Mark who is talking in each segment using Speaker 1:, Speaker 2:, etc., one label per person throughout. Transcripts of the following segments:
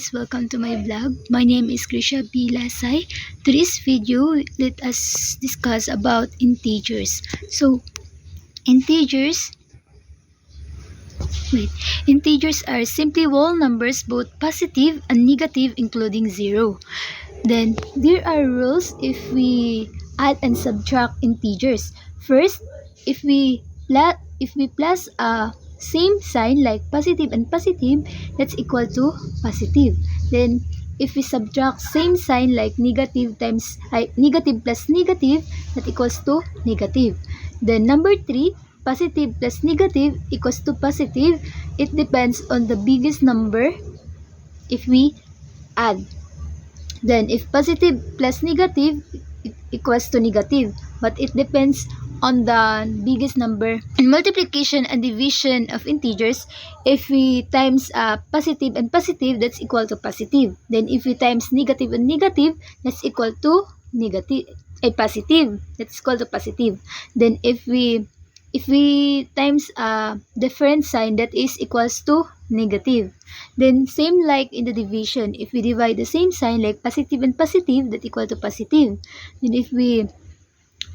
Speaker 1: guys, welcome to my vlog. My name is Krisha B. Lasay. Today's video, let us discuss about integers. So, integers are simply whole numbers, both positive and negative, including 0. Then, there are rules if we add and subtract integers. First, if we plus a same sign like positive and positive, that's equal to positive. Then if we subtract same sign like negative plus negative, that equals to negative. Then number 3, positive plus negative equals to positive. It depends on the biggest number if we add. Then if positive plus negative, it equals to negative, but it depends on the biggest number. In multiplication and division of integers, if we times positive and positive, that's equal to positive. Then if we times negative and negative, that's equal to positive. That's equal to positive. Then if we times a different sign, that is equals to negative. Then same like in the division, if we divide the same sign like positive and positive, that equal to positive. Then if we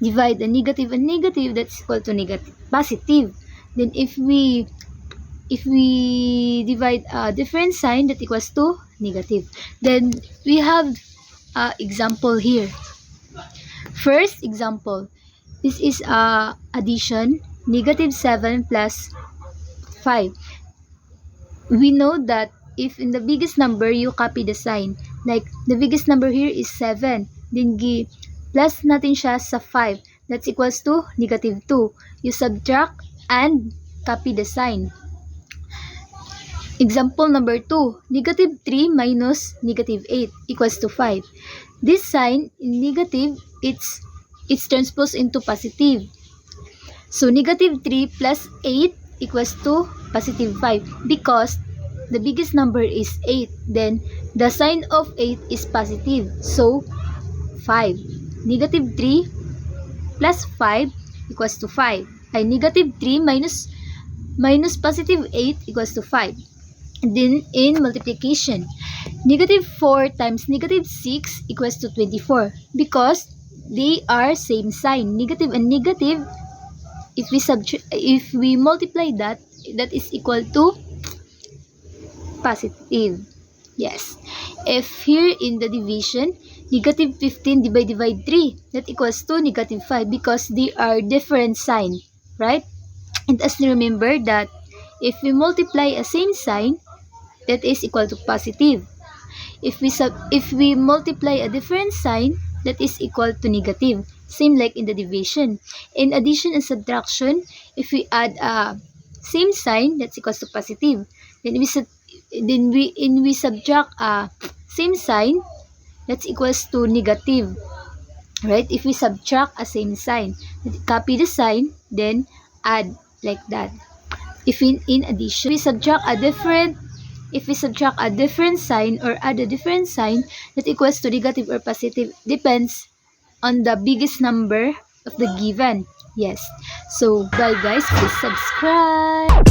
Speaker 1: divide the negative and negative, that's equal to positive. Then if we divide a different sign, that equals to negative. Then we have example here. First example, this is addition, negative 7 plus 5. We know that if in the biggest number you copy the sign, like the biggest number here is 7, then plus natin siya sa 5, that's equals to negative 2. You subtract and copy the sign. Example number 2, negative 3 minus negative 8 equals to 5. This sign in negative, it's transposed into positive. So negative 3 plus 8 equals to positive 5, because the biggest number is 8. Then the sign of 8 is positive, so 5. Negative 3 plus 5 equals to 5. Negative 3 minus positive 8 equals to 5. And then in multiplication, negative 4 times negative 6 equals to 24, because they are same sign. Negative and negative, if we multiply that is equal to positive. Yes. If here in the division, negative 15 divide 3, that equals to negative 5, because they are different sign, right? And as you remember that if we multiply a same sign, that is equal to positive. If we multiply a different sign, that is equal to negative. Same like in the division. In addition and subtraction, if we add a same sign, that's equals to positive. Then we subtract a same sign, that's equals to negative, right? If we subtract a same sign, copy the sign, then add like that. If in addition, if we subtract a different sign or add a different sign, that equals to negative or positive, depends on the biggest number of the given. Yes. So bye guys, please subscribe.